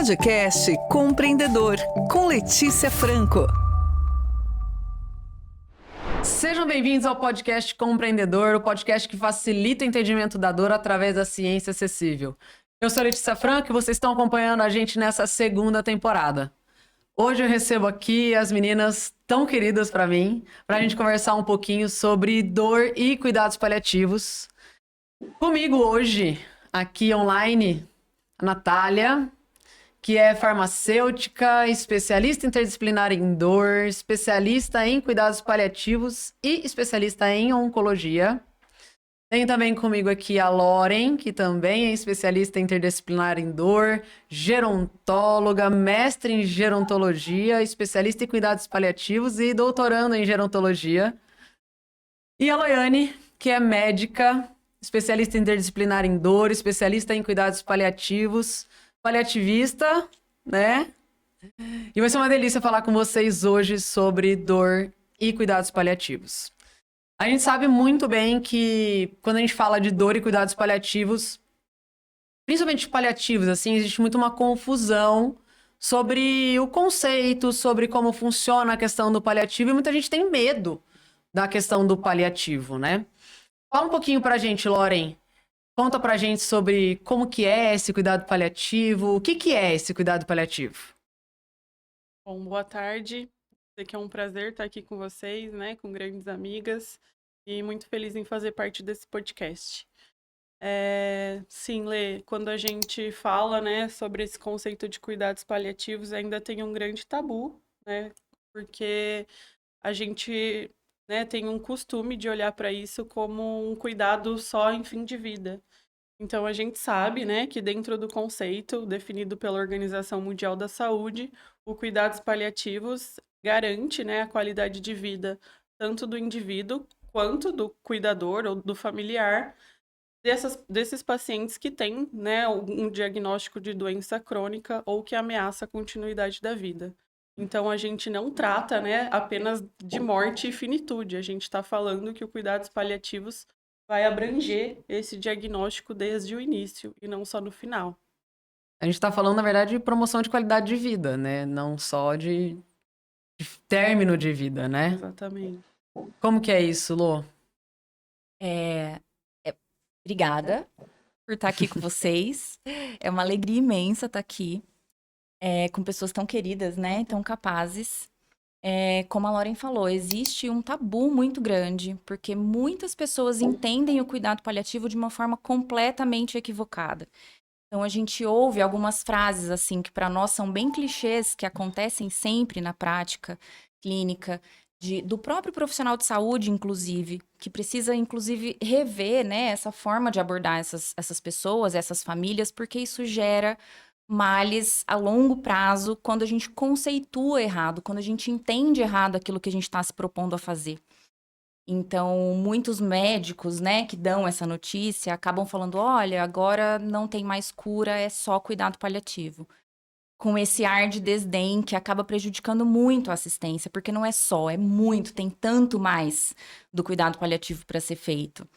Podcast Compreendedor, com Letícia Franco. Sejam bem-vindos ao podcast Compreendedor, o podcast que facilita o entendimento da dor através da ciência acessível. Eu sou a Letícia Franco e vocês estão acompanhando a gente nessa segunda temporada. Hoje eu recebo aqui as meninas tão queridas para mim, para a gente conversar um pouquinho sobre dor e cuidados paliativos. Comigo hoje, aqui online, a Natália, que é farmacêutica, especialista interdisciplinar em dor, especialista em cuidados paliativos e especialista em oncologia. Tem também comigo aqui a Loren, que também é especialista interdisciplinar em dor, gerontóloga, mestre em gerontologia, especialista em cuidados paliativos e doutorando em gerontologia. E a Loiane, que é médica, especialista interdisciplinar em dor, especialista em cuidados paliativos, paliativista, né? E vai ser uma delícia falar com vocês hoje sobre dor e cuidados paliativos. A gente sabe muito bem que quando a gente fala de dor e cuidados paliativos, principalmente paliativos, assim, existe muito uma confusão sobre o conceito, sobre como funciona a questão do paliativo, e muita gente tem medo da questão do paliativo, né? Fala um pouquinho pra gente, Loren. Conta pra gente sobre como que é esse cuidado paliativo, o que é esse cuidado paliativo? Bom, boa tarde. Sei que é um prazer estar aqui com vocês, né, com grandes amigas, e muito feliz em fazer parte desse podcast. Sim, Lê, quando a gente fala, né, sobre esse conceito de cuidados paliativos, ainda tem um grande tabu, né, porque a gente, né, tem um costume de olhar para isso como um cuidado só em fim de vida. Então, a gente sabe, né, que dentro do conceito definido pela Organização Mundial da Saúde, o cuidados paliativos garante, né, a qualidade de vida tanto do indivíduo quanto do cuidador ou do familiar desses pacientes que têm, né, um diagnóstico de doença crônica ou que ameaça a continuidade da vida. Então, a gente não trata, né, apenas de morte e finitude. A gente está falando que o cuidados paliativos vai abranger esse diagnóstico desde o início e não só no final. A gente tá falando, na verdade, de promoção de qualidade de vida, né? Não só de término de vida, né? Exatamente. Como que é isso, Lô? Obrigada por estar aqui com vocês. É uma alegria imensa estar aqui com pessoas tão queridas, né? Tão capazes. Como a Loren falou, existe um tabu muito grande, porque muitas pessoas entendem o cuidado paliativo de uma forma completamente equivocada. Então, a gente ouve algumas frases, assim, que para nós são bem clichês, que acontecem sempre na prática clínica, do próprio profissional de saúde, inclusive, que precisa, inclusive, rever, né, essa forma de abordar essas pessoas, essas famílias, porque isso gera males a longo prazo quando a gente conceitua errado, quando a gente entende errado aquilo que a gente está se propondo a fazer. Então, muitos médicos, né, que dão essa notícia, acabam falando, olha, agora não tem mais cura, é só cuidado paliativo. Com esse ar de desdém que acaba prejudicando muito a assistência, porque não é só, é muito, tem tanto mais do cuidado paliativo para ser feito.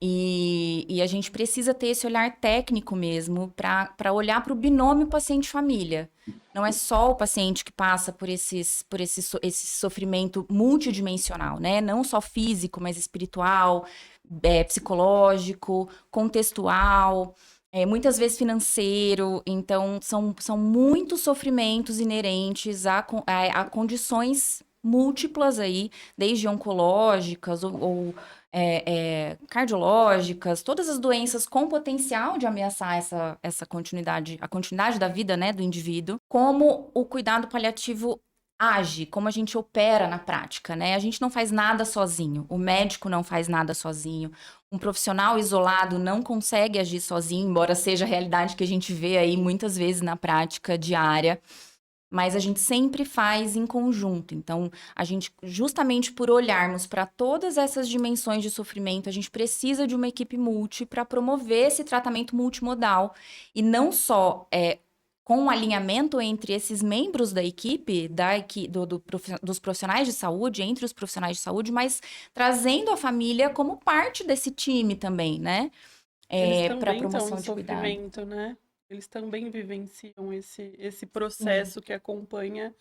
E a gente precisa ter esse olhar técnico mesmo para olhar para o binômio paciente-família. Não é só o paciente que passa por esse sofrimento multidimensional, né? Não só físico, mas espiritual, psicológico, contextual, muitas vezes financeiro. Então, são muitos sofrimentos inerentes a condições múltiplas aí, desde oncológicas ou cardiológicas, todas as doenças com potencial de ameaçar essa continuidade, a continuidade da vida, né, do indivíduo. Como o cuidado paliativo age, como a gente opera na prática, né? A gente não faz nada sozinho, o médico não faz nada sozinho, um profissional isolado não consegue agir sozinho, embora seja a realidade que a gente vê aí muitas vezes na prática diária. Mas a gente sempre faz em conjunto. Então, a gente, justamente por olharmos para todas essas dimensões de sofrimento, a gente precisa de uma equipe multi para promover esse tratamento multimodal. E não só com um alinhamento entre esses membros da equipe, dos profissionais de saúde, entre os profissionais de saúde, mas trazendo a família como parte desse time também, né? Eles Para também estão promoção em de cuidado. sofrimento, né? eles também vivenciam esse processo que acompanha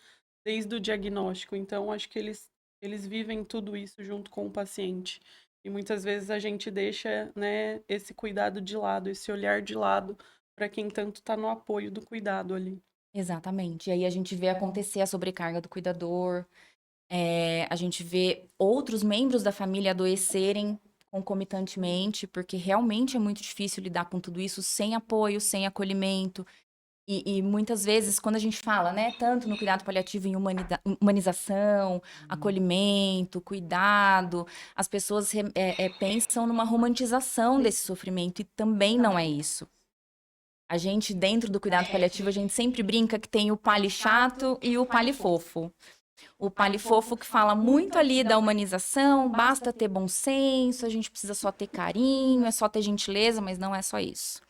desde o diagnóstico. Então, acho que eles vivem tudo isso junto com o paciente. E muitas vezes a gente deixa, né, esse cuidado de lado, esse olhar de lado, para quem tanto está no apoio do cuidado ali. Exatamente. E aí a gente vê acontecer a sobrecarga do cuidador, a gente vê outros membros da família adoecerem concomitantemente, porque realmente é muito difícil lidar com tudo isso sem apoio, sem acolhimento. E muitas vezes, quando a gente fala, né, tanto no cuidado paliativo em humanização, acolhimento, cuidado, as pessoas pensam numa romantização desse sofrimento, e também não é isso. A gente, dentro do cuidado paliativo, a gente sempre brinca que tem o pali chato e o pali fofo. O pali fofo que fala muito ali da humanização, basta ter bom senso, a gente precisa só ter carinho, é só ter gentileza, mas não é só isso.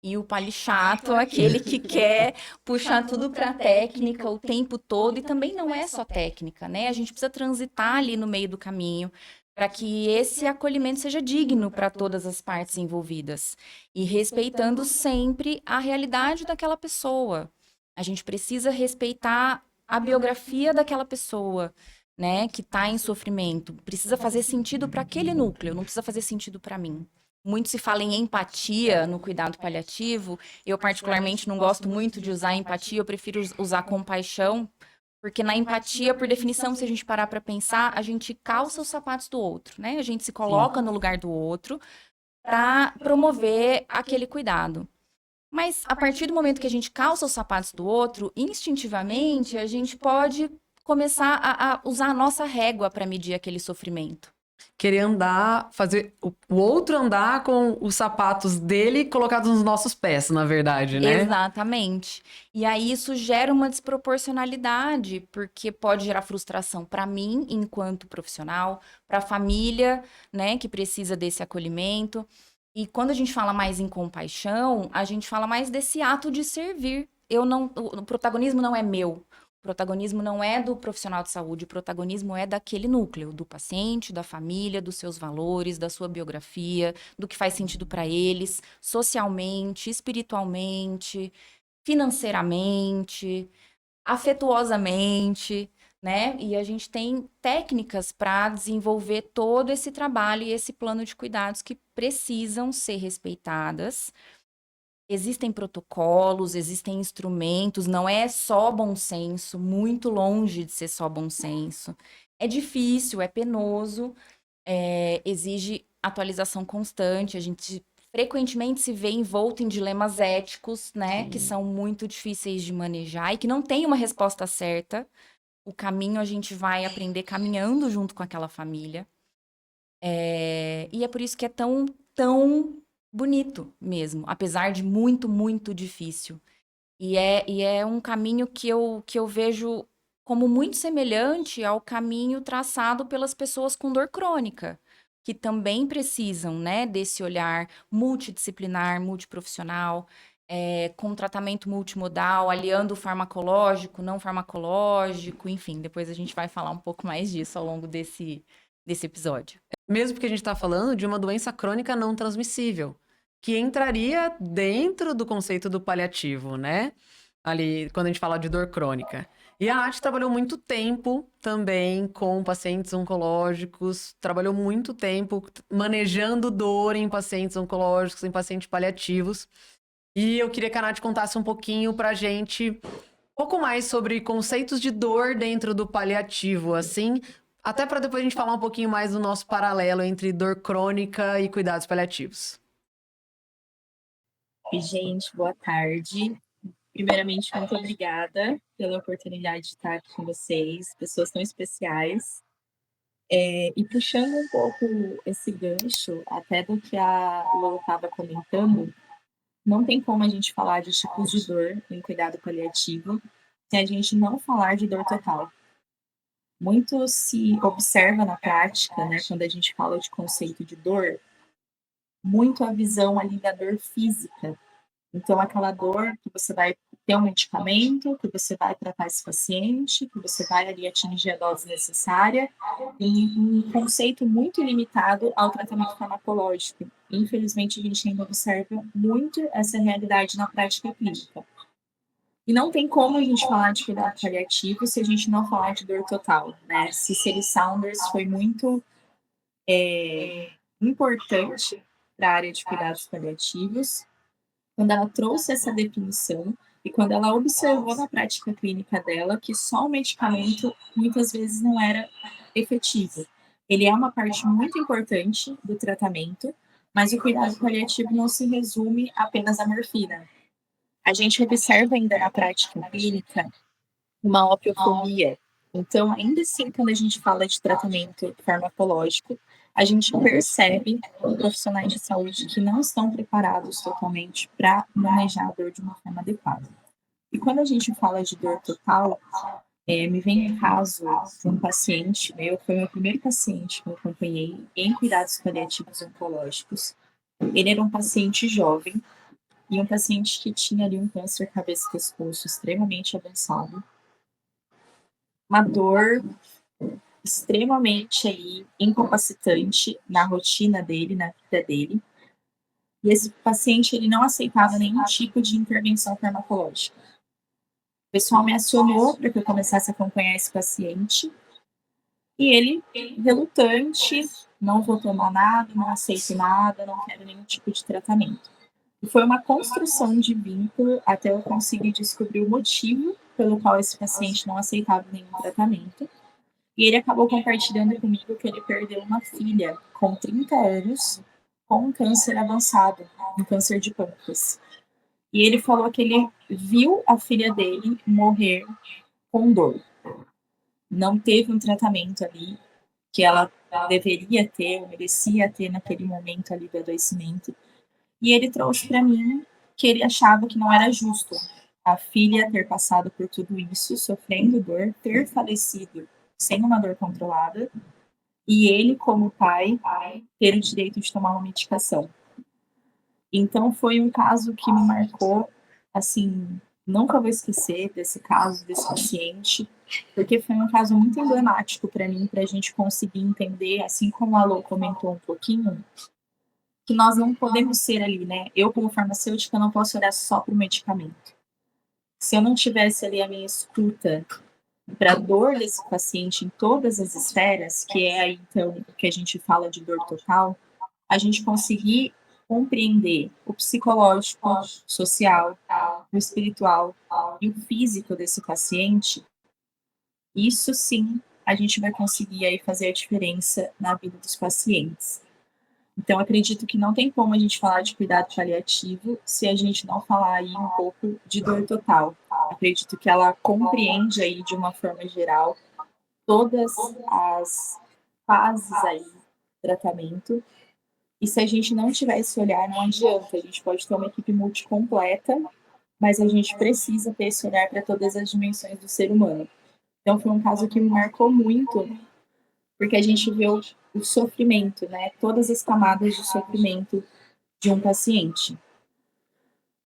E o pali chato, aquele que quer puxar tudo para a técnica o tempo todo, e também não é só técnica, né? A gente precisa transitar ali no meio do caminho para que esse acolhimento seja digno para todas as partes envolvidas e respeitando sempre a realidade daquela pessoa. A gente precisa respeitar a biografia daquela pessoa, né, que está em sofrimento. Precisa fazer sentido para aquele núcleo, não precisa fazer sentido para mim. Muito se fala em empatia no cuidado paliativo. Eu, particularmente, não gosto muito de usar empatia, eu prefiro usar compaixão, porque na empatia, por definição, se a gente parar para pensar, a gente calça os sapatos do outro, né? A gente se coloca no lugar do outro para promover aquele cuidado. Mas a partir do momento que a gente calça os sapatos do outro, instintivamente, a gente pode começar a usar a nossa régua para medir aquele sofrimento. Querer andar, fazer o outro andar com os sapatos dele colocados nos nossos pés, na verdade, né? Exatamente. E aí isso gera uma desproporcionalidade, porque pode gerar frustração para mim, enquanto profissional, para a família, né, que precisa desse acolhimento. E quando a gente fala mais em compaixão, a gente fala mais desse ato de servir. O protagonismo não é meu. O protagonismo não é do profissional de saúde, o protagonismo é daquele núcleo, do paciente, da família, dos seus valores, da sua biografia, do que faz sentido para eles, socialmente, espiritualmente, financeiramente, afetuosamente, né? E a gente tem técnicas para desenvolver todo esse trabalho e esse plano de cuidados que precisam ser respeitadas. Existem protocolos, existem instrumentos, não é só bom senso, muito longe de ser só bom senso. É difícil, é penoso, exige atualização constante, a gente frequentemente se vê envolto em dilemas éticos, né, que são muito difíceis de manejar e que não tem uma resposta certa. O caminho a gente vai aprender caminhando junto com aquela família. E é por isso que é tão, tão bonito mesmo, apesar de muito, muito difícil. E é um caminho que eu vejo como muito semelhante ao caminho traçado pelas pessoas com dor crônica, que também precisam, né, desse olhar multidisciplinar, multiprofissional, com tratamento multimodal, aliando o farmacológico, não farmacológico, enfim, depois a gente vai falar um pouco mais disso ao longo desse episódio. Mesmo porque a gente está falando de uma doença crônica não transmissível, que entraria dentro do conceito do paliativo, né? Ali, quando a gente fala de dor crônica. E a Nath trabalhou muito tempo também com pacientes oncológicos, trabalhou muito tempo manejando dor em pacientes oncológicos, em pacientes paliativos. E eu queria que a Nath contasse um pouquinho pra gente, um pouco mais sobre conceitos de dor dentro do paliativo, assim, até para depois a gente falar um pouquinho mais do nosso paralelo entre dor crônica e cuidados paliativos. Oi, gente, boa tarde. Primeiramente, muito obrigada pela oportunidade de estar aqui com vocês, pessoas tão especiais. E puxando um pouco esse gancho, até do que a Lô estava comentando, não tem como a gente falar de tipos de dor em cuidado paliativo se a gente não falar de dor total. Muito se observa na prática, né, quando a gente fala de conceito de dor, muito a visão ali da dor física, Então, aquela dor que você vai ter um medicamento, que você vai tratar esse paciente, que você vai ali atingir a dose necessária, e um conceito muito limitado ao tratamento farmacológico. Infelizmente, a gente ainda observa muito essa realidade na prática clínica. E não tem como a gente falar de cuidado paliativo se a gente não falar de dor total, né? Cicely Saunders foi muito importante para a área de cuidados paliativos, quando ela trouxe essa definição e quando ela observou na prática clínica dela que só o medicamento muitas vezes não era efetivo. Ele é uma parte muito importante do tratamento, mas o cuidado paliativo não se resume apenas à morfina. A gente observa ainda na prática clínica uma opiofobia. Então, ainda assim, quando a gente fala de tratamento farmacológico, a gente percebe profissionais de saúde que não estão preparados totalmente para manejar a dor de uma forma adequada. E quando a gente fala de dor total, me vem um caso de um paciente meu, foi o meu primeiro paciente que eu acompanhei em cuidados paliativos oncológicos. Ele era um paciente jovem e um paciente que tinha ali um câncer cabeça e pescoço extremamente avançado. Uma dor extremamente aí incapacitante na rotina dele, na vida dele. E esse paciente, ele não aceitava nenhum tipo de intervenção farmacológica. O pessoal me acionou para que eu começasse a acompanhar esse paciente. E ele, relutante, não vou tomar nada, não aceito nada, não quero nenhum tipo de tratamento. E foi uma construção de vínculo até eu conseguir descobrir o motivo pelo qual esse paciente não aceitava nenhum tratamento. E ele acabou compartilhando comigo que ele perdeu uma filha com 30 anos com um câncer avançado, um câncer de pâncreas. E ele falou que ele viu a filha dele morrer com dor. Não teve um tratamento ali que ela deveria ter, ou merecia ter naquele momento ali do adoecimento. E ele trouxe para mim que ele achava que não era justo a filha ter passado por tudo isso, sofrendo dor, ter falecido sem uma dor controlada, e ele, como pai, ter o direito de tomar uma medicação. Então, foi um caso que me marcou, assim, nunca vou esquecer desse caso, desse paciente, porque foi um caso muito emblemático para mim, para a gente conseguir entender, assim como a Lô comentou um pouquinho, que nós não podemos ser ali, né? Eu, como farmacêutica, não posso olhar só para o medicamento. Se eu não tivesse ali a minha escuta para a dor desse paciente em todas as esferas, que é aí, então, o que a gente fala de dor total, a gente conseguir compreender o psicológico, social, o espiritual e o físico desse paciente, isso sim a gente vai conseguir aí fazer a diferença na vida dos pacientes. Então, acredito que não tem como a gente falar de cuidado paliativo se a gente não falar aí um pouco de dor total. Acredito que ela compreende aí, de uma forma geral, todas as fases aí do tratamento. E se a gente não tiver esse olhar, não adianta. A gente pode ter uma equipe multicompleta, mas a gente precisa ter esse olhar para todas as dimensões do ser humano. Então, foi um caso que me marcou muito, porque a gente vê o sofrimento, né? Todas as camadas de sofrimento de um paciente.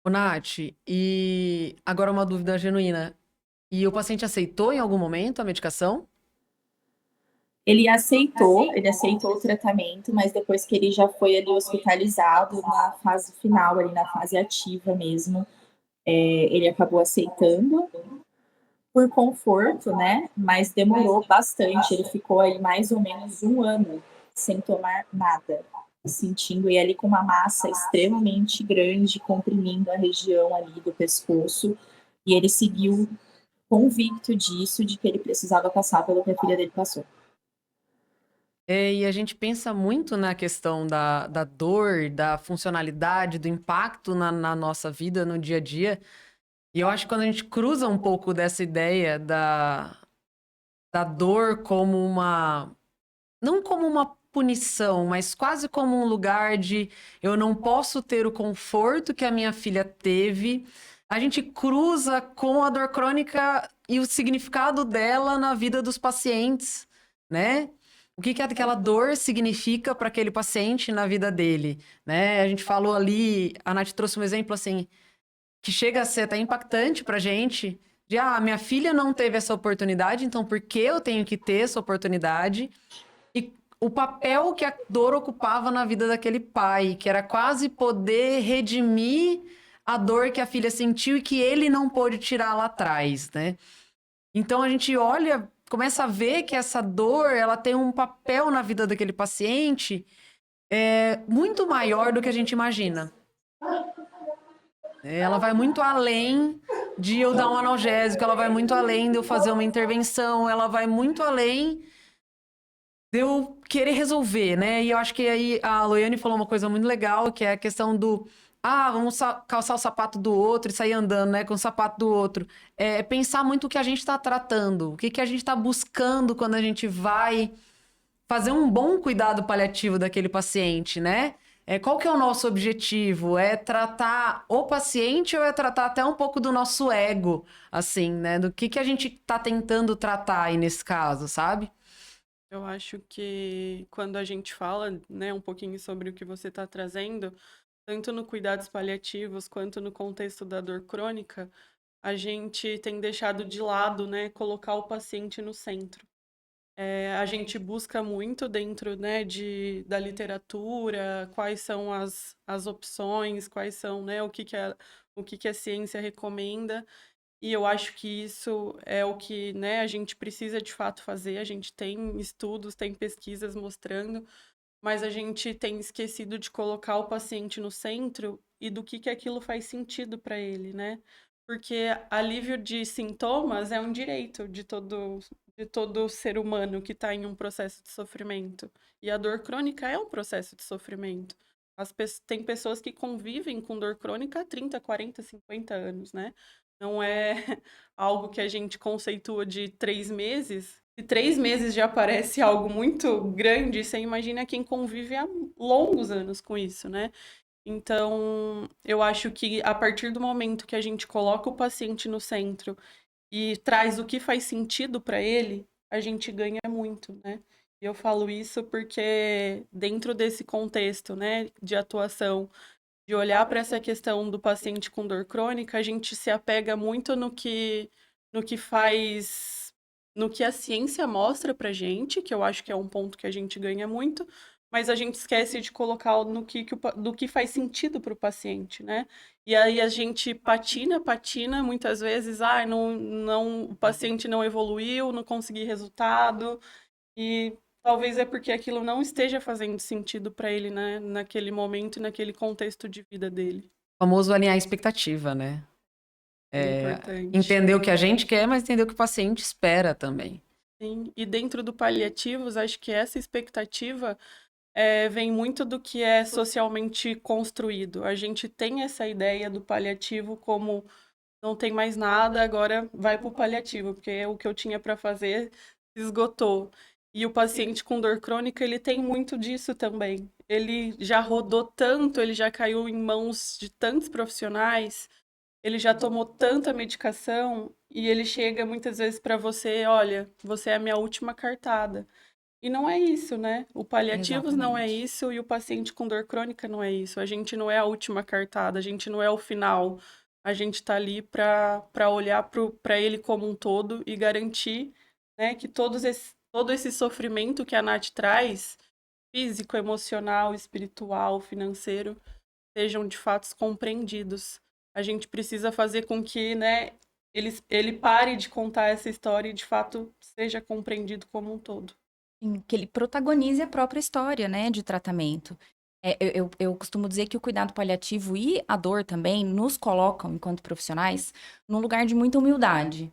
Ô, Nath, e agora uma dúvida genuína. E o paciente aceitou em algum momento a medicação? Ele aceitou o tratamento, mas depois que ele já foi ali hospitalizado, na fase final, ali na fase ativa mesmo, ele acabou aceitando por conforto, né? Mas demorou bastante, ele ficou aí mais ou menos 1 ano sem tomar nada, sentindo ele ali com uma massa extremamente grande, comprimindo a região ali do pescoço, e ele seguiu convicto disso, de que ele precisava passar pelo que a filha dele passou. E a gente pensa muito na questão da dor, da funcionalidade, do impacto na nossa vida, no dia a dia. E eu acho que quando a gente cruza um pouco dessa ideia da dor como uma... Não como uma punição, mas quase como um lugar de eu não posso ter o conforto que a minha filha teve. A gente cruza com a dor crônica e o significado dela na vida dos pacientes, né? O que aquela dor significa para aquele paciente na vida dele, né? A gente falou ali, a Nath trouxe um exemplo assim, que chega a ser até impactante pra gente, de, minha filha não teve essa oportunidade, então por que eu tenho que ter essa oportunidade? E o papel que a dor ocupava na vida daquele pai, que era quase poder redimir a dor que a filha sentiu e que ele não pôde tirar lá atrás, né? Então a gente olha, começa a ver que essa dor, ela tem um papel na vida daquele paciente muito maior do que a gente imagina. Ela vai muito além de eu dar um analgésico, ela vai muito além de eu fazer uma intervenção, ela vai muito além de eu querer resolver, né? E eu acho que aí a Loiane falou uma coisa muito legal, que é a questão do vamos calçar o sapato do outro e sair andando, né, com o sapato do outro. É pensar muito o que a gente está tratando, o que a gente está buscando quando a gente vai fazer um bom cuidado paliativo daquele paciente, né? Qual que é o nosso objetivo? É tratar o paciente ou é tratar até um pouco do nosso ego, assim, né? Do que a gente tá tentando tratar aí nesse caso, sabe? Eu acho que quando a gente fala, né, um pouquinho sobre o que você está trazendo, tanto no cuidados paliativos quanto no contexto da dor crônica, a gente tem deixado de lado, né, colocar o paciente no centro. A gente busca muito dentro, né, da literatura, quais são as opções, quais são, né, o que a ciência recomenda. E eu acho que isso é o que, né, a gente precisa de fato fazer. A gente tem estudos, tem pesquisas mostrando, mas a gente tem esquecido de colocar o paciente no centro e do que aquilo faz sentido para ele, né? Porque alívio de sintomas é um direito de todo ser humano que está em um processo de sofrimento. E a dor crônica é um processo de sofrimento. Tem pessoas que convivem com dor crônica há 30, 40, 50 anos, né? Não é algo que a gente conceitua de 3 meses. Se 3 meses já parece algo muito grande, você imagina quem convive há longos anos com isso, né? Então, eu acho que a partir do momento que a gente coloca o paciente no centro e traz o que faz sentido para ele, a gente ganha muito, né? E eu falo isso porque dentro desse contexto, né, de atuação, de olhar para essa questão do paciente com dor crônica, a gente se apega muito no que faz, no que a ciência mostra pra gente, que eu acho que é um ponto que a gente ganha muito, mas a gente esquece de colocar do que faz sentido para o paciente, né? E aí a gente patina, muitas vezes, o paciente não evoluiu, não consegui resultado, e talvez é porque aquilo não esteja fazendo sentido para ele, né, naquele momento e naquele contexto de vida dele. O famoso alinhar a expectativa, né? É importante. Entender o que a gente quer, mas entender o que o paciente espera também. Sim, e dentro do paliativos, acho que essa expectativa vem muito do que é socialmente construído. A gente tem essa ideia do paliativo como não tem mais nada, agora vai para o paliativo, porque o que eu tinha para fazer se esgotou. E o paciente com dor crônica, ele tem muito disso também. Ele já rodou tanto, ele já caiu em mãos de tantos profissionais, ele já tomou tanta medicação e ele chega muitas vezes para você, olha, você é a minha última cartada. E não é isso, né? O paliativos não é Exatamente. isso e o paciente com dor crônica não é isso. A gente não é a última cartada, a gente não é o final. A gente tá ali para olhar para ele como um todo e garantir, né, que todo esse sofrimento que a Nath traz, físico, emocional, espiritual, financeiro, sejam de fato compreendidos. A gente precisa fazer com que, né, ele pare de contar essa história e de fato seja compreendido como um todo. Que ele protagonize a própria história, né, de tratamento. Eu costumo dizer que o cuidado paliativo e a dor também nos colocam, enquanto profissionais, num lugar de muita humildade.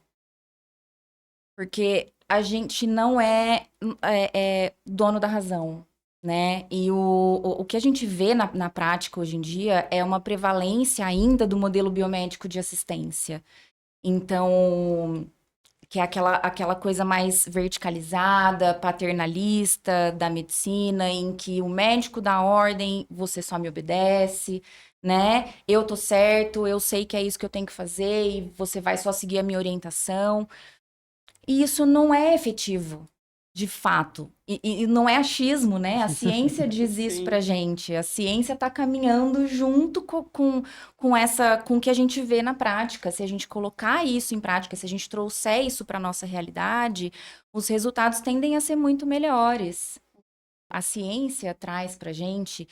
Porque a gente não é dono da razão, né? E o que a gente vê na prática hoje em dia é uma prevalência ainda do modelo biomédico de assistência. Então, que é aquela coisa mais verticalizada, paternalista da medicina, em que o médico dá ordem, você só me obedece, né? Eu tô certo, eu sei que é isso que eu tenho que fazer e você vai só seguir a minha orientação. E isso não é efetivo. de fato. E não é achismo, né? A ciência diz isso Sim. pra gente. A ciência está caminhando junto com o que a gente vê na prática. Se a gente colocar isso em prática, se a gente trouxer isso para nossa realidade, os resultados tendem a ser muito melhores. A ciência traz pra gente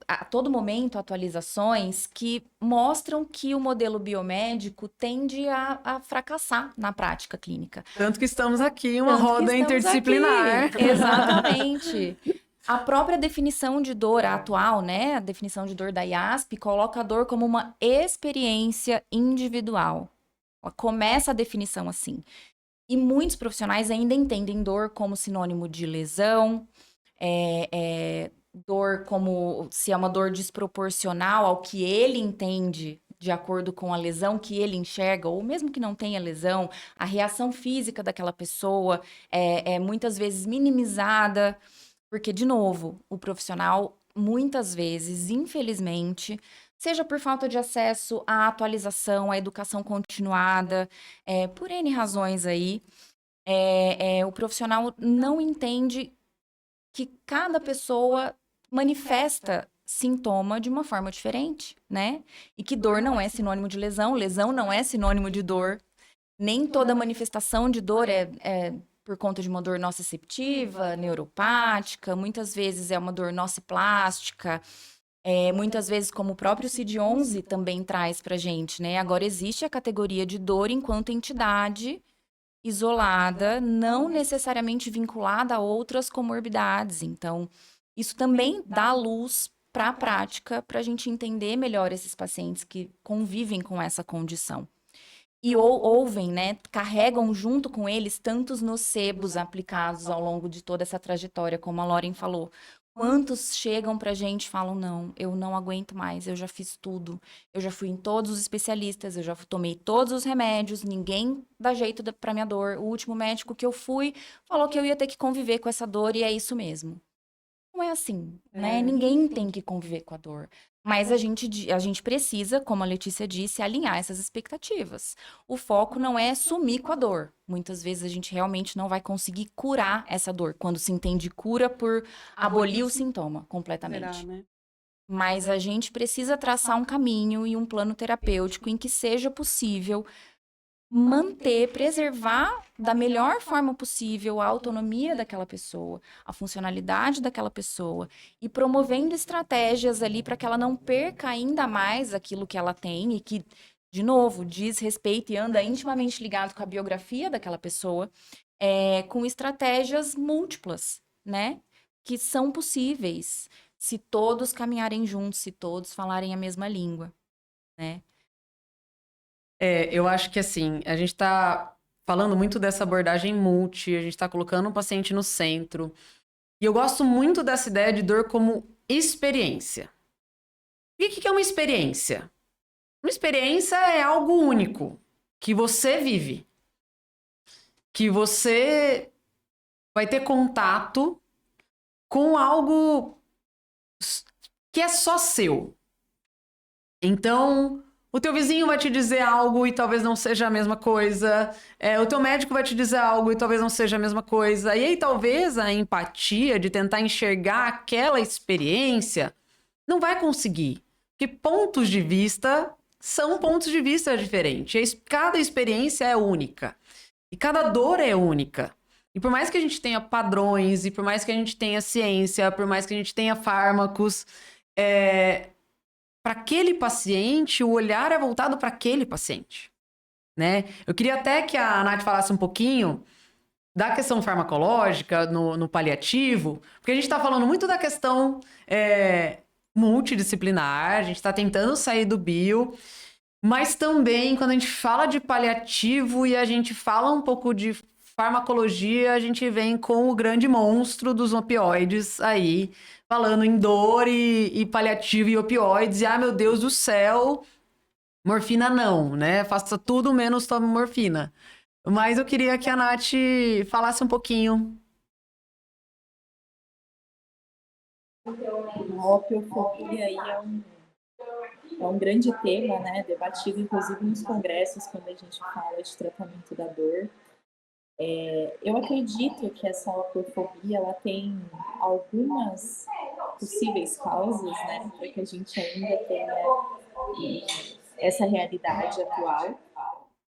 a todo momento atualizações que mostram que o modelo biomédico tende a fracassar na prática clínica. Tanto que estamos aqui, uma Tanto que roda estamos interdisciplinar. aqui. Exatamente. A própria definição de dor atual, né? A definição de dor da IASP coloca a dor como uma experiência individual. Ela começa a definição assim. E muitos profissionais ainda entendem dor como sinônimo de lesão, dor como se é uma dor desproporcional ao que ele entende de acordo com a lesão que ele enxerga, ou mesmo que não tenha lesão, a reação física daquela pessoa é muitas vezes minimizada, porque, de novo, o profissional, muitas vezes, infelizmente, seja por falta de acesso à atualização, à educação continuada, por N razões aí, o profissional não entende que cada pessoa manifesta sintoma de uma forma diferente, né? E que dor não é sinônimo de lesão, lesão não é sinônimo de dor. Nem toda manifestação de dor é por conta de uma dor nociceptiva, neuropática, muitas vezes é uma dor nociplástica, muitas vezes, como o próprio CID-11 também traz pra gente, né? Agora existe a categoria de dor enquanto entidade isolada, não necessariamente vinculada a outras comorbidades. Então, isso também dá luz para a prática, para a gente entender melhor esses pacientes que convivem com essa condição. E ouvem, né, carregam junto com eles tantos nocebos aplicados ao longo de toda essa trajetória, como a Lauren falou. Quantos chegam pra gente e falam, não, eu não aguento mais, eu já fiz tudo, eu já fui em todos os especialistas, eu já tomei todos os remédios, ninguém dá jeito pra minha dor. O último médico que eu fui falou que eu ia ter que conviver com essa dor e é isso mesmo. Não é assim, né? Ninguém tem que conviver com a dor. Mas a gente precisa, como a Letícia disse, alinhar essas expectativas. O foco não é sumir com a dor. Muitas vezes a gente realmente não vai conseguir curar essa dor, quando se entende cura por abolir o sintoma completamente. Será, né? Mas a gente precisa traçar um caminho e um plano terapêutico em que seja possível manter, preservar da melhor forma possível a autonomia daquela pessoa, a funcionalidade daquela pessoa e promovendo estratégias ali para que ela não perca ainda mais aquilo que ela tem e que, de novo, diz respeito e anda intimamente ligado com a biografia daquela pessoa, com estratégias múltiplas, né? Que são possíveis se todos caminharem juntos, se todos falarem a mesma língua, né? Eu acho que assim, a gente tá falando muito dessa abordagem multi, a gente tá colocando o paciente no centro. E eu gosto muito dessa ideia de dor como experiência. E o que é uma experiência? Uma experiência é algo único que você vive. Que você vai ter contato com algo que é só seu. Então, o teu vizinho vai te dizer algo e talvez não seja a mesma coisa. O teu médico vai te dizer algo e talvez não seja a mesma coisa. E aí, talvez a empatia de tentar enxergar aquela experiência não vai conseguir. Porque pontos de vista são pontos de vista diferentes. Cada experiência é única. E cada dor é única. E por mais que a gente tenha padrões, e por mais que a gente tenha ciência, por mais que a gente tenha fármacos, para aquele paciente, o olhar é voltado para aquele paciente, né? Eu queria até que a Nath falasse um pouquinho da questão farmacológica no paliativo, porque a gente está falando muito da questão multidisciplinar, a gente está tentando sair do bio, mas também quando a gente fala de paliativo e a gente fala um pouco de farmacologia, a gente vem com o grande monstro dos opioides aí, falando em dor e paliativo e opioides, e meu Deus do céu, morfina não, né? Faça tudo menos tome morfina. Mas eu queria que a Nath falasse um pouquinho. A opiofobia aí é um grande tema, né? Debatido inclusive nos congressos quando a gente fala de tratamento da dor. Eu acredito que essa opioidofobia, ela tem algumas possíveis causas, né, para que a gente ainda tenha essa realidade atual.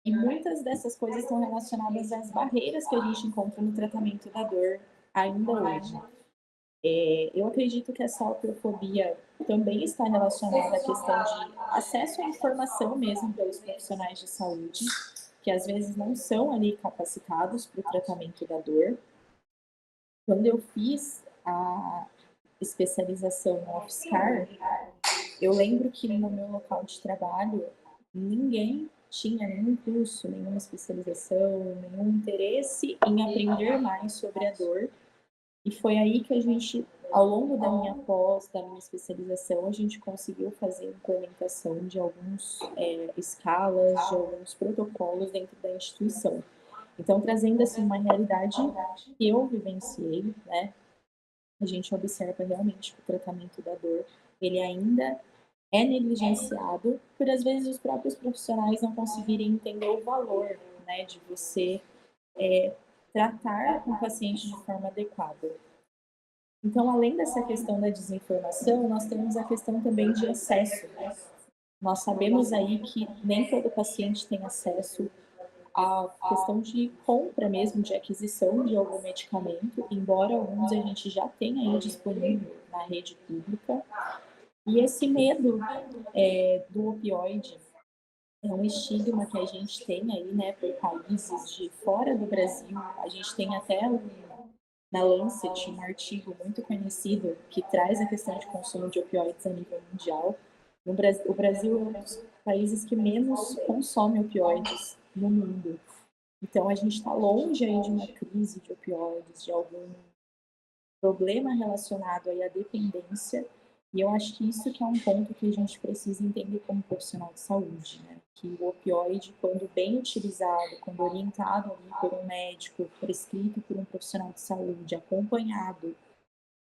E muitas dessas coisas estão relacionadas às barreiras que a gente encontra no tratamento da dor ainda hoje. Eu acredito que essa opioidofobia também está relacionada à questão de acesso à informação mesmo pelos profissionais de saúde, que às vezes não são ali capacitados para o tratamento da dor. Quando eu fiz a especialização no UFSCar, eu lembro que no meu local de trabalho ninguém tinha nenhum curso, nenhuma especialização, nenhum interesse em aprender mais sobre a dor. E foi aí que a gente, ao longo da minha pós, da minha especialização, a gente conseguiu fazer a implementação de alguns escalas, de alguns protocolos dentro da instituição. Então, trazendo assim uma realidade que eu vivenciei, né? A gente observa realmente que o tratamento da dor, ele ainda é negligenciado por, às vezes, os próprios profissionais não conseguirem entender o valor, né, de você tratar um paciente de forma adequada. Então, além dessa questão da desinformação, nós temos a questão também de acesso, né? Nós sabemos aí que nem todo paciente tem acesso à questão de compra mesmo, de aquisição de algum medicamento, embora alguns a gente já tenha aí disponível na rede pública. E esse medo do opioide é um estigma que a gente tem aí, né, por países de fora do Brasil. A gente tem até na Lancet um artigo muito conhecido que traz a questão de consumo de opioides a nível mundial. O Brasil é um dos países que menos consome opioides no mundo. Então, a gente está longe aí de uma crise de opioides, de algum problema relacionado aí à dependência. E eu acho que isso que é um ponto que a gente precisa entender como profissional de saúde, né? Que o opioide, quando bem utilizado, quando orientado ali por um médico, prescrito por um profissional de saúde, acompanhado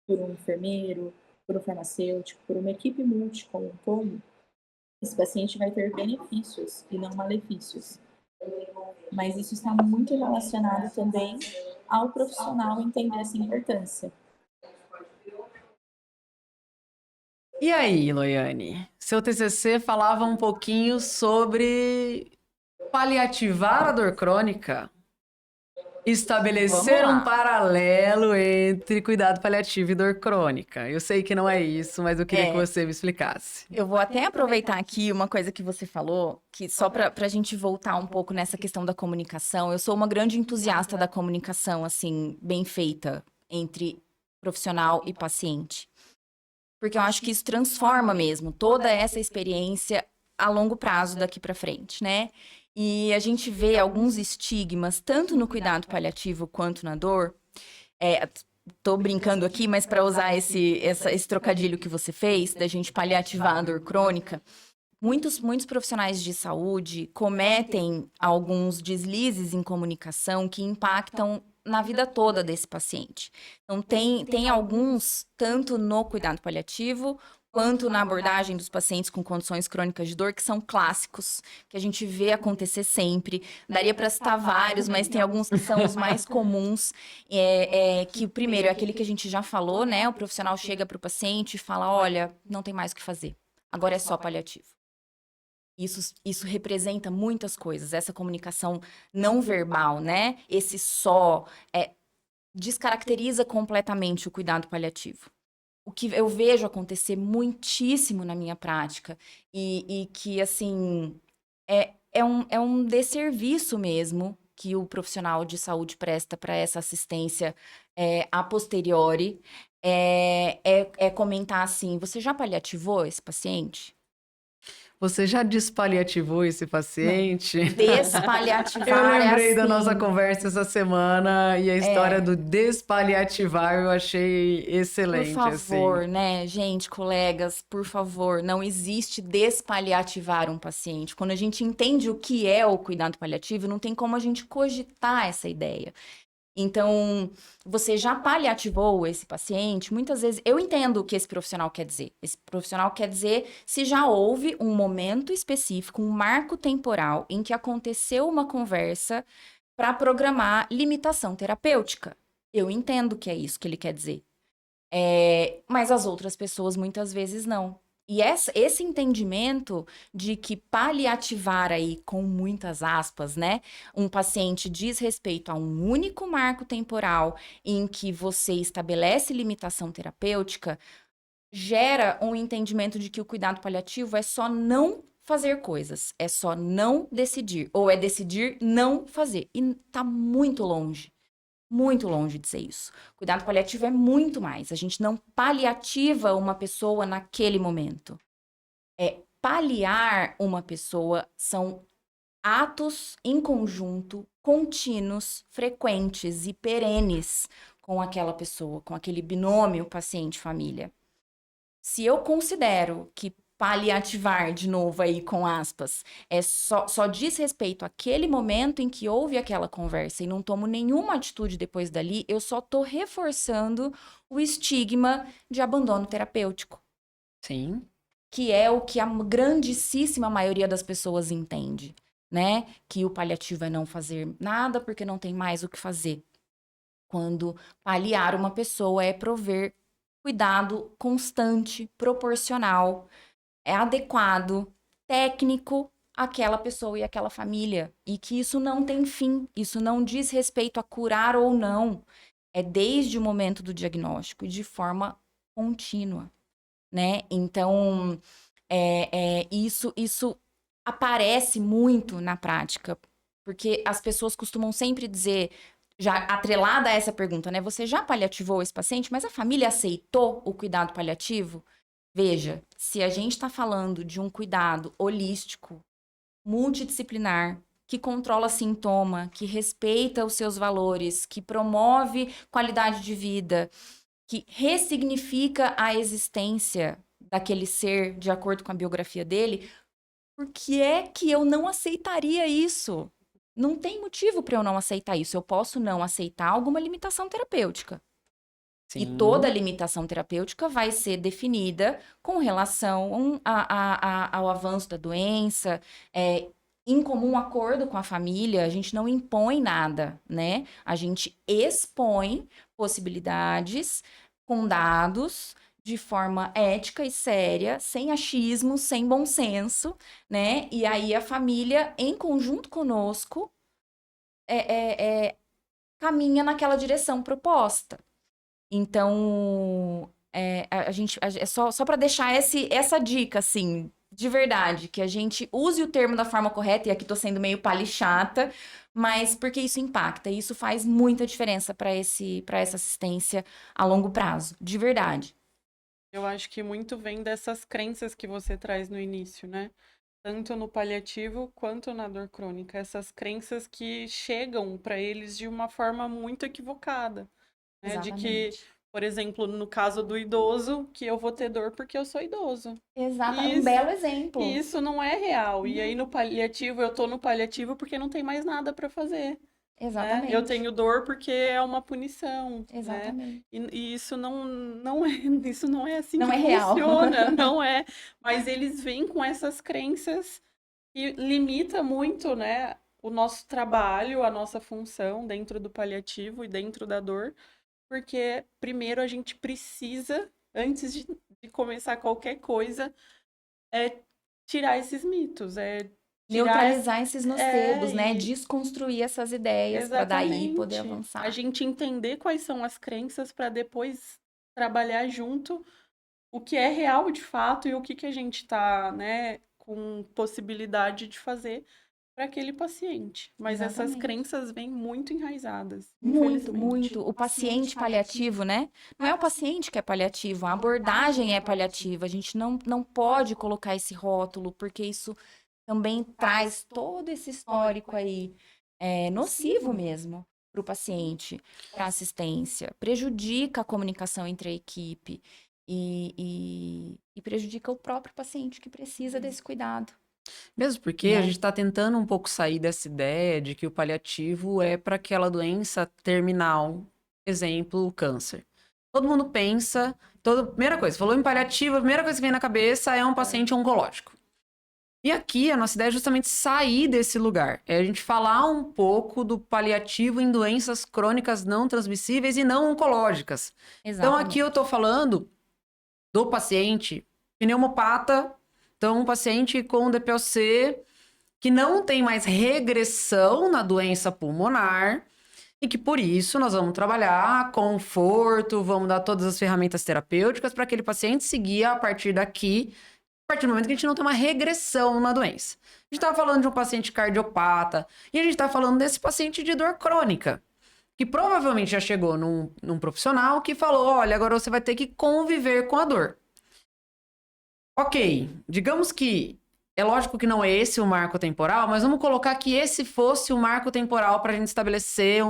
por um enfermeiro, por um farmacêutico, por uma equipe multi como um todo, esse paciente vai ter benefícios e não malefícios. Mas isso está muito relacionado também ao profissional entender essa importância. E aí, Loiane? Seu TCC falava um pouquinho sobre paliativar a dor crônica, estabelecer Vamos um lá. paralelo entre cuidado paliativo e dor crônica. Eu sei que não é isso, mas eu queria que você me explicasse. Eu vou até aproveitar aqui uma coisa que você falou, que só para a gente voltar um pouco nessa questão da comunicação. Eu sou uma grande entusiasta da comunicação, assim, bem feita entre profissional e paciente. Porque eu acho que isso transforma mesmo toda essa experiência a longo prazo daqui para frente, né? E a gente vê alguns estigmas, tanto no cuidado paliativo quanto na dor. Tô brincando aqui, mas para usar esse trocadilho que você fez, da gente paliativar a dor crônica, muitos profissionais de saúde cometem alguns deslizes em comunicação que impactam na vida toda desse paciente. Então, tem alguns, tanto no cuidado paliativo, quanto na abordagem dos pacientes com condições crônicas de dor, que são clássicos, que a gente vê acontecer sempre. Daria para citar vários, mas tem alguns que são os mais comuns, que o primeiro é aquele que a gente já falou, né? O profissional chega para o paciente e fala, olha, não tem mais o que fazer, agora é só paliativo. Isso representa muitas coisas, essa comunicação não verbal, né? Esse só descaracteriza completamente o cuidado paliativo. O que eu vejo acontecer muitíssimo na minha prática e que, assim, é um desserviço mesmo que o profissional de saúde presta para essa assistência a posteriori, é comentar assim, você já paliativou esse paciente? Você já despaliativou esse paciente? Despaliativar Eu lembrei assim. da nossa conversa essa semana e a história do despaliativar eu achei excelente. Por favor, assim. né, gente, colegas, por favor, não existe despaliativar um paciente. Quando a gente entende o que é o cuidado paliativo, não tem como a gente cogitar essa ideia. Então, você já paliativou esse paciente? Muitas vezes, eu entendo o que esse profissional quer dizer. Esse profissional quer dizer se já houve um momento específico, um marco temporal em que aconteceu uma conversa para programar limitação terapêutica. Eu entendo que é isso que ele quer dizer. Mas as outras pessoas muitas vezes não. E esse entendimento de que paliativar aí, com muitas aspas, né, um paciente diz respeito a um único marco temporal em que você estabelece limitação terapêutica, gera um entendimento de que o cuidado paliativo é só não fazer coisas, é só não decidir, ou é decidir não fazer. E tá muito longe de ser isso. Cuidado paliativo é muito mais. A gente não paliativa uma pessoa naquele momento. Paliar uma pessoa são atos em conjunto, contínuos, frequentes e perenes com aquela pessoa, com aquele binômio paciente-família. Se eu considero que paliativar, de novo aí com aspas, só diz respeito àquele momento em que houve aquela conversa e não tomo nenhuma atitude depois dali, eu só tô reforçando o estigma de abandono terapêutico. Sim. Que é o que a grandíssima maioria das pessoas entende, né? Que o paliativo é não fazer nada porque não tem mais o que fazer. Quando paliar uma pessoa é prover cuidado constante, proporcional, adequado, técnico àquela pessoa e àquela família. E que isso não tem fim, isso não diz respeito a curar ou não. É desde o momento do diagnóstico e de forma contínua, né? Então, isso aparece muito na prática, porque as pessoas costumam sempre dizer, já atrelada a essa pergunta, né? Você já paliativou esse paciente, mas a família aceitou o cuidado paliativo? Veja, se a gente está falando de um cuidado holístico, multidisciplinar, que controla sintoma, que respeita os seus valores, que promove qualidade de vida, que ressignifica a existência daquele ser de acordo com a biografia dele, por que é que eu não aceitaria isso? Não tem motivo para eu não aceitar isso. Eu posso não aceitar alguma limitação terapêutica. Sim. E toda limitação terapêutica vai ser definida com relação ao avanço da doença, em comum acordo com a família. A gente não impõe nada, né? A gente expõe possibilidades com dados, de forma ética e séria, sem achismo, sem bom senso, né? E aí a família, em conjunto conosco, caminha naquela direção proposta. Então, a gente é só para deixar essa dica, assim, de verdade, que a gente use o termo da forma correta, e aqui tô sendo meio chata, mas porque isso impacta, e isso faz muita diferença para essa assistência a longo prazo, de verdade. Eu acho que muito vem dessas crenças que você traz no início, né? Tanto no paliativo quanto na dor crônica. Essas crenças que chegam para eles de uma forma muito equivocada. Né? De que, por exemplo, no caso do idoso, que eu vou ter dor porque eu sou idoso. Exato, um belo exemplo. E isso não é real. E aí no paliativo, eu tô no paliativo porque não tem mais nada para fazer. Exatamente. Né? Eu tenho dor porque é uma punição. Exatamente. Né? E isso não é assim não que real. funciona, não é. Mas eles vêm com essas crenças que limita muito, né, o nosso trabalho, a nossa função dentro do paliativo e dentro da dor, porque primeiro a gente precisa, antes de começar qualquer coisa, tirar esses mitos, neutralizar esses nocebos, né? Desconstruir essas ideias para daí poder avançar. A gente entender quais são as crenças para depois trabalhar junto o que é real de fato e o que a gente está, né, com possibilidade de fazer para aquele paciente. Mas essas crenças vêm muito enraizadas. Muito. O paciente paliativo, né? Não é o paciente que é paliativo, a abordagem é paliativa. A gente não pode colocar esse rótulo, porque isso também traz todo esse histórico aí nocivo mesmo para o paciente, para a assistência. Prejudica a comunicação entre a equipe e prejudica o próprio paciente que precisa desse cuidado. Mesmo porque a gente está tentando um pouco sair dessa ideia de que o paliativo é para aquela doença terminal, exemplo, o câncer. Todo mundo pensa, primeira coisa, falou em paliativo, a primeira coisa que vem na cabeça é um paciente oncológico. E aqui a nossa ideia é justamente sair desse lugar. É a gente falar um pouco do paliativo em doenças crônicas não transmissíveis e não oncológicas. Então aqui eu tô falando do paciente pneumopata, então um paciente com DPOC que não tem mais regressão na doença pulmonar e que por isso nós vamos trabalhar conforto, vamos dar todas as ferramentas terapêuticas para aquele paciente seguir a partir daqui, a partir do momento que a gente não tem uma regressão na doença. A gente estava falando de um paciente cardiopata e a gente está falando desse paciente de dor crônica, que provavelmente já chegou num profissional que falou, olha, agora você vai ter que conviver com a dor. Ok, digamos que é lógico que não é esse o marco temporal, mas vamos colocar que esse fosse o marco temporal para a gente estabelecer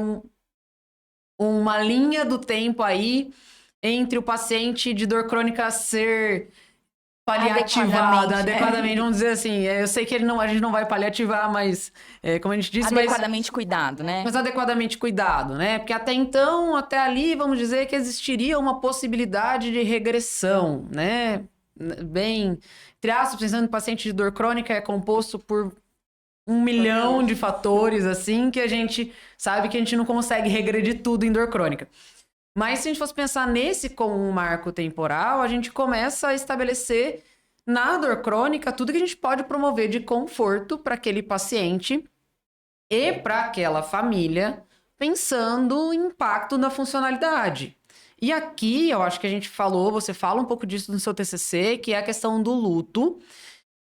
uma linha do tempo aí entre o paciente de dor crônica ser paliativado, adequadamente, vamos dizer assim. Eu sei que a gente não vai paliativar, mas como a gente disse... Adequadamente cuidado, né? Mas adequadamente cuidado, né? Porque até então, até ali, vamos dizer que existiria uma possibilidade de regressão, né? Bem, entre aspas, pensando no paciente de dor crônica, é composto por 1 milhão de fatores, assim, que a gente sabe que a gente não consegue regredir tudo em dor crônica. Mas se a gente fosse pensar nesse como um marco temporal, a gente começa a estabelecer na dor crônica tudo que a gente pode promover de conforto para aquele paciente e para aquela família, pensando o impacto na funcionalidade. E aqui, eu acho que a gente você fala um pouco disso no seu TCC, que é a questão do luto,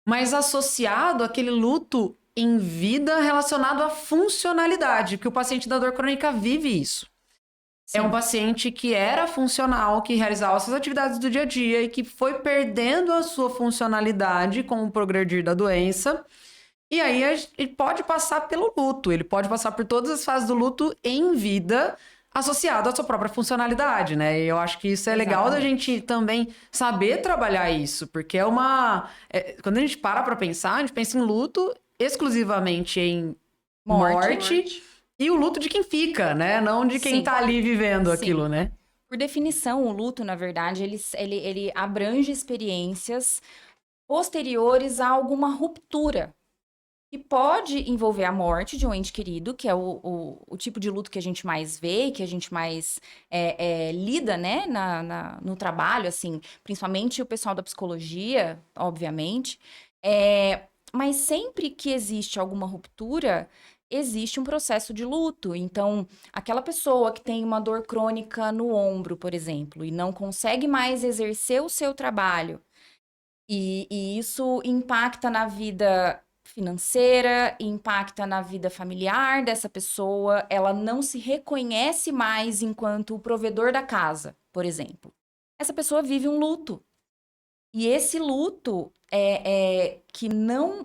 mas associado àquele luto em vida relacionado à funcionalidade, porque o paciente da dor crônica vive isso. Sim. É um paciente que era funcional, que realizava suas atividades do dia a dia e que foi perdendo a sua funcionalidade com o progredir da doença. E aí ele pode passar pelo luto, ele pode passar por todas as fases do luto em vida, associado à sua própria funcionalidade, né? E eu acho que isso é legal da gente também saber trabalhar isso, porque quando a gente para pensar, a gente pensa em luto exclusivamente em morte. E o luto de quem fica, né? Não de quem tá ali vivendo aquilo, né? Por definição, o luto, na verdade, ele abrange experiências posteriores a alguma ruptura. E pode envolver a morte de um ente querido, que é o tipo de luto que a gente mais vê, que a gente mais lida, né, no trabalho, assim, principalmente o pessoal da psicologia, obviamente. Mas sempre que existe alguma ruptura, existe um processo de luto. Então, aquela pessoa que tem uma dor crônica no ombro, por exemplo, e não consegue mais exercer o seu trabalho, e isso impacta na vida financeira, impacta na vida familiar dessa pessoa, ela não se reconhece mais enquanto o provedor da casa, por exemplo. Essa pessoa vive um luto. E esse luto que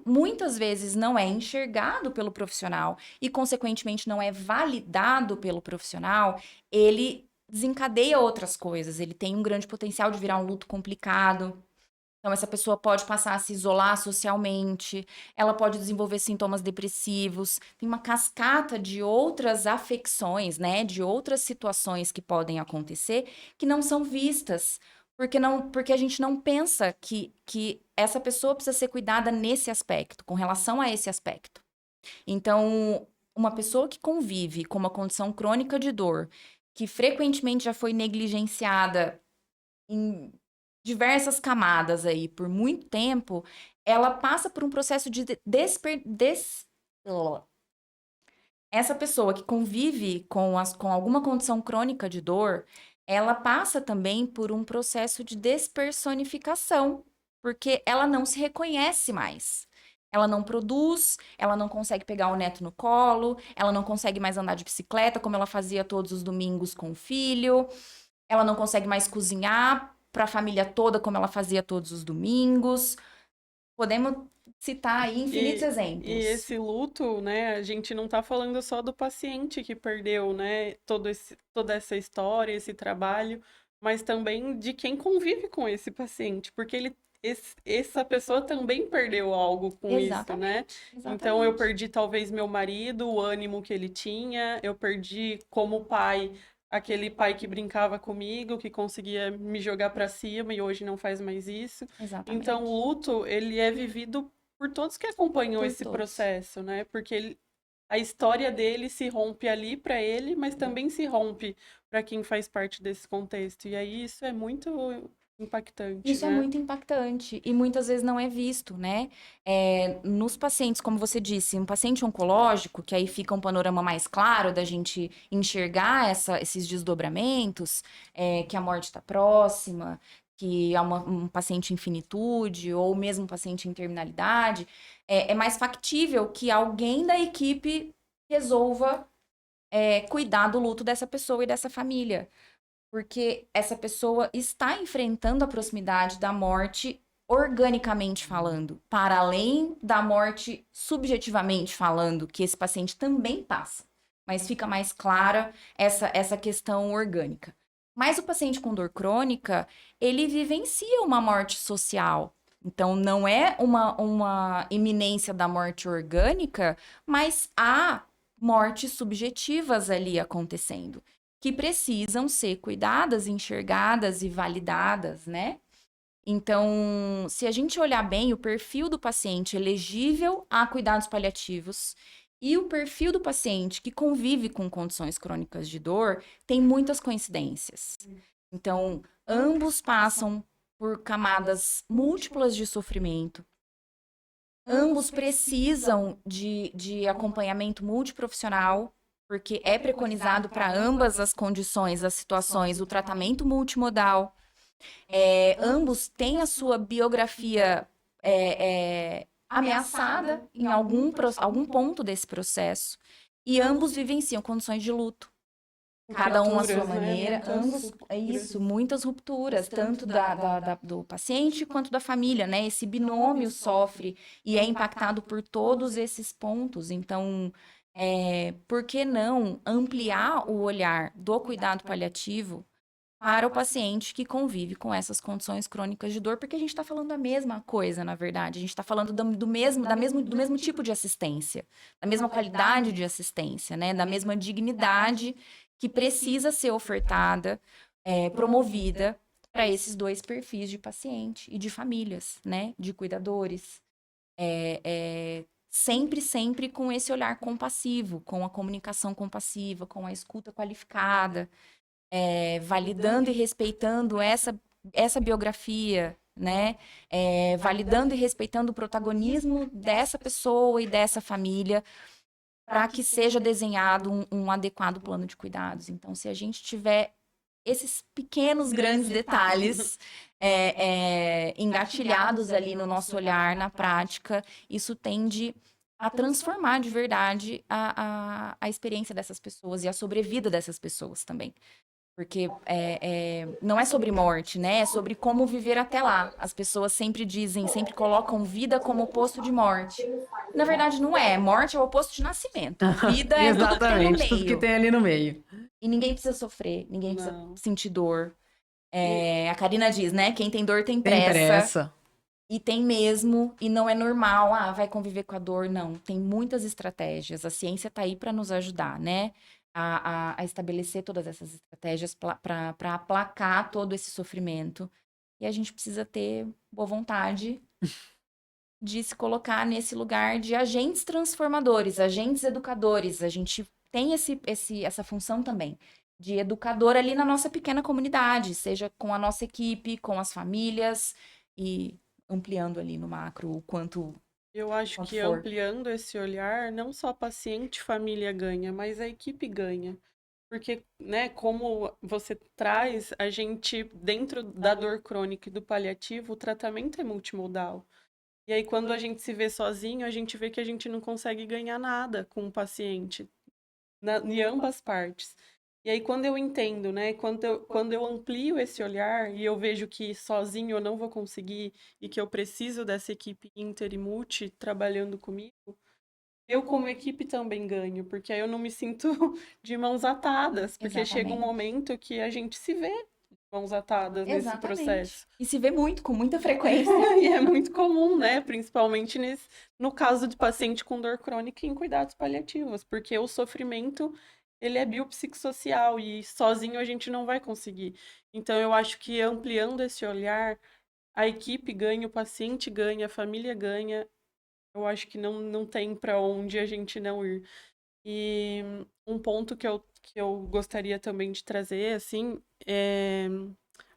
muitas vezes não é enxergado pelo profissional e, consequentemente, não é validado pelo profissional, ele desencadeia outras coisas. Ele tem um grande potencial de virar um luto complicado. Então, essa pessoa pode passar a se isolar socialmente, ela pode desenvolver sintomas depressivos, tem uma cascata de outras afecções, né, de outras situações que podem acontecer que não são vistas, porque a gente não pensa que essa pessoa precisa ser cuidada nesse aspecto, com relação a esse aspecto. Então, uma pessoa que convive com uma condição crônica de dor, que frequentemente já foi negligenciada em diversas camadas aí por muito tempo, ela passa por um processo de Essa pessoa que convive com alguma condição crônica de dor, ela passa também por um processo de despersonificação, porque ela não se reconhece mais. Ela não produz, ela não consegue pegar o neto no colo, ela não consegue mais andar de bicicleta como ela fazia todos os domingos com o filho, ela não consegue mais cozinhar para a família toda, como ela fazia todos os domingos. Podemos citar aí infinitos exemplos. E esse luto, né, a gente não está falando só do paciente que perdeu, né, toda essa história, esse trabalho, mas também de quem convive com esse paciente, porque essa pessoa também perdeu algo com isso, né? Exatamente. Então, eu perdi talvez meu marido, o ânimo que ele tinha, eu perdi como pai, aquele pai que brincava comigo, que conseguia me jogar para cima e hoje não faz mais isso. Exatamente. Então, o luto, ele é vivido por todos que acompanham Por esse todos. processo, né? Porque a história dele se rompe ali para ele, mas também se rompe para quem faz parte desse contexto. E aí isso é muito impactante, Isso é né? muito impactante e muitas vezes não é visto, né? Nos pacientes, como você disse, um paciente oncológico, que aí fica um panorama mais claro da gente enxergar esses desdobramentos, que a morte está próxima, que é um paciente em finitude ou mesmo um paciente em terminalidade, é mais factível que alguém da equipe resolva cuidar do luto dessa pessoa e dessa família. Porque essa pessoa está enfrentando a proximidade da morte organicamente falando, para além da morte subjetivamente falando, que esse paciente também passa. Mas fica mais clara essa questão orgânica. Mas o paciente com dor crônica, ele vivencia uma morte social. Então, não é uma iminência da morte orgânica, mas há mortes subjetivas ali acontecendo que precisam ser cuidadas, enxergadas e validadas, né? Então, se a gente olhar bem o perfil do paciente elegível a cuidados paliativos e o perfil do paciente que convive com condições crônicas de dor, tem muitas coincidências. Então, ambos passam por camadas múltiplas de sofrimento. Ambos precisam de acompanhamento multiprofissional, porque é preconizado para ambas as condições, as situações, o tratamento multimodal. Ambos têm a sua biografia ameaçada em algum ponto desse processo. E ambos vivenciam condições de luto. Cada um à sua Fraturas, né? maneira, Muitas ambos, rupturas. muitas rupturas, tanto do paciente quanto da família, né? Esse binômio sofre e é impactado por todos esses pontos. Então, por que não ampliar o olhar do cuidado paliativo para o paciente que convive com essas condições crônicas de dor? Porque a gente está falando a mesma coisa, na verdade. A gente está falando do mesmo tipo de assistência, da mesma qualidade de assistência, né? Da mesma dignidade que precisa ser ofertada, promovida para esses dois perfis de paciente e de famílias, né? De cuidadores. Sempre com esse olhar compassivo, com a comunicação compassiva, com a escuta qualificada, validando e respeitando essa biografia, né? Validando e respeitando o protagonismo dessa pessoa e dessa família, para que seja desenhado um adequado plano de cuidados. Então, se a gente tiver esses pequenos, grandes detalhes engatilhados ali no nosso olhar, na prática, isso tende a transformar de verdade a experiência dessas pessoas e a sobrevida dessas pessoas também. Porque não é sobre morte, né? É sobre como viver até lá. As pessoas sempre colocam vida como oposto de morte. Na verdade, não é. Morte é o oposto de nascimento. Vida é tudo que tem no Exatamente, tudo que meio. tem ali no meio. E ninguém precisa sofrer, ninguém precisa Não. sentir dor. A Karina diz, né? Quem tem dor tem Tem pressa. pressa. E tem mesmo, e não é normal, vai conviver com a dor, não. Tem muitas estratégias. A ciência está aí para nos ajudar, né? A estabelecer todas essas estratégias para aplacar todo esse sofrimento. E a gente precisa ter boa vontade de se colocar nesse lugar de agentes transformadores, agentes educadores. A gente tem essa função também de educador ali na nossa pequena comunidade, seja com a nossa equipe, com as famílias e ampliando ali no macro o quanto Eu acho quanto que for. ampliando esse olhar, não só paciente e família ganha, mas a equipe ganha. Porque, né, como você traz, a gente, dentro da dor crônica e do paliativo, o tratamento é multimodal. E aí, quando a gente se vê sozinho, a gente vê que a gente não consegue ganhar nada com o paciente, em ambas partes. E aí, quando eu entendo, né, quando eu amplio esse olhar e eu vejo que sozinho eu não vou conseguir e que eu preciso dessa equipe inter e multi trabalhando comigo, eu como equipe também ganho, porque aí eu não me sinto de mãos atadas, porque chega um Exatamente. momento que a gente se vê de mãos atadas nesse Exatamente. processo. E se vê muito, com muita frequência. E é muito comum, né? Principalmente no caso de paciente com dor crônica em cuidados paliativos, porque o sofrimento, ele é biopsicossocial e sozinho a gente não vai conseguir. Então, eu acho que ampliando esse olhar, a equipe ganha, o paciente ganha, a família ganha, eu acho que não tem para onde a gente não ir. E um ponto que eu gostaria também de trazer, assim,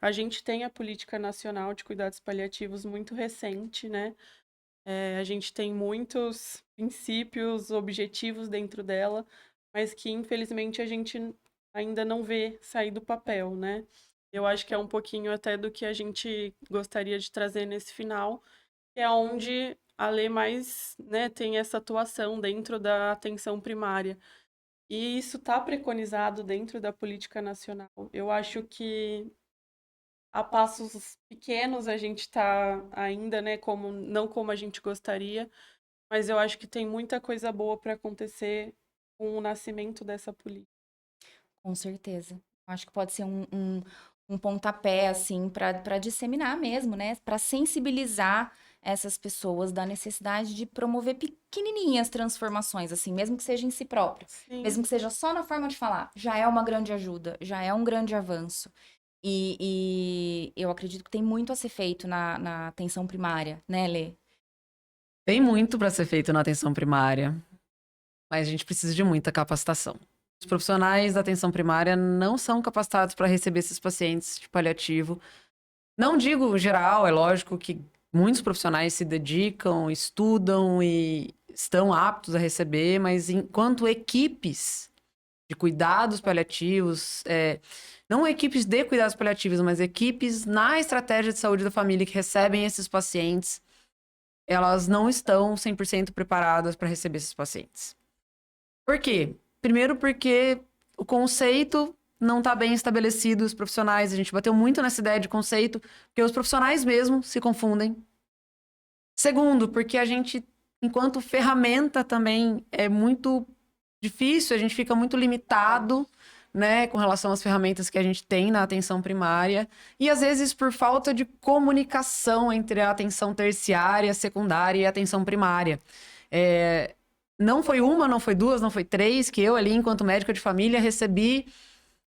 a gente tem a Política Nacional de Cuidados Paliativos muito recente, né? A gente tem muitos princípios, objetivos dentro dela, mas que, infelizmente, a gente ainda não vê sair do papel, né? Eu acho que é um pouquinho até do que a gente gostaria de trazer nesse final, que é onde a lei mais, né, tem essa atuação dentro da atenção primária. E isso está preconizado dentro da política nacional. Eu acho que a passos pequenos a gente está ainda, né, não como a gente gostaria, mas eu acho que tem muita coisa boa para acontecer com o nascimento dessa política. Com certeza. Acho que pode ser um pontapé, assim, para disseminar mesmo, né? Para sensibilizar essas pessoas da necessidade de promover pequenininhas transformações, assim, mesmo que seja em si próprio. Sim. Mesmo que seja só na forma de falar, já é uma grande ajuda, já é um grande avanço. E eu acredito que tem muito a ser feito na atenção primária, né, Lê? Tem muito para ser feito na atenção primária, mas a gente precisa de muita capacitação. Os profissionais da atenção primária não são capacitados para receber esses pacientes de paliativo. Não digo geral, é lógico que muitos profissionais se dedicam, estudam e estão aptos a receber, mas enquanto equipes de cuidados paliativos, não equipes de cuidados paliativos, mas equipes na estratégia de saúde da família que recebem esses pacientes, elas não estão 100% preparadas para receber esses pacientes. Por quê? Primeiro porque o conceito não está bem estabelecido, os profissionais, a gente bateu muito nessa ideia de conceito, porque os profissionais mesmo se confundem. Segundo, porque a gente, enquanto ferramenta também, é muito difícil, a gente fica muito limitado, né, com relação às ferramentas que a gente tem na atenção primária, e às vezes por falta de comunicação entre a atenção terciária, secundária e a atenção primária. Não foi uma, não foi duas, não foi três, que eu ali, enquanto médica de família, recebi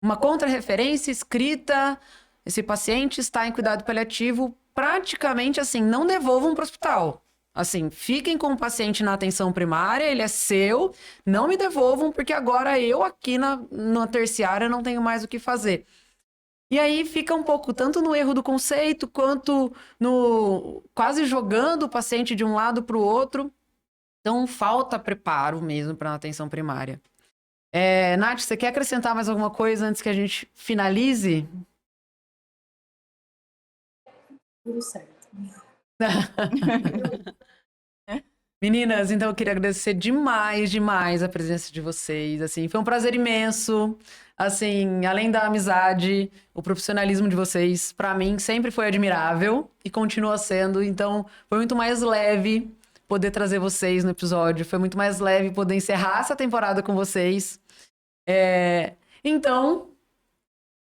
uma contra-referência escrita, esse paciente está em cuidado paliativo, praticamente assim, não devolvam para o hospital. Assim, fiquem com o paciente na atenção primária, ele é seu, não me devolvam, porque agora eu aqui na terciária não tenho mais o que fazer. E aí fica um pouco, tanto no erro do conceito, quanto no quase jogando o paciente de um lado para o outro. Então, falta preparo mesmo para a atenção primária. Nath, você quer acrescentar mais alguma coisa antes que a gente finalize? Tudo certo. Meninas, então eu queria agradecer demais a presença de vocês, assim, foi um prazer imenso, assim, além da amizade, o profissionalismo de vocês, para mim, sempre foi admirável e continua sendo, então foi muito mais leve poder trazer vocês no episódio, foi muito mais leve poder encerrar essa temporada com vocês. Então,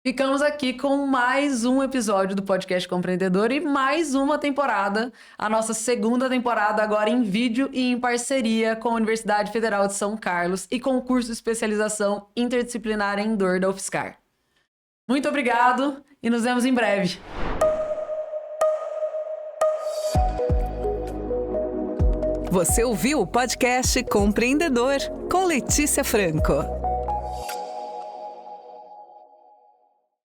ficamos aqui com mais um episódio do Podcast Compreendedor e mais uma temporada, a nossa segunda temporada agora em vídeo e em parceria com a Universidade Federal de São Carlos e com o curso de especialização interdisciplinar em dor da UFSCar. Muito obrigado e nos vemos em breve. Você ouviu o Podcast Compreendedor com Letícia Franco.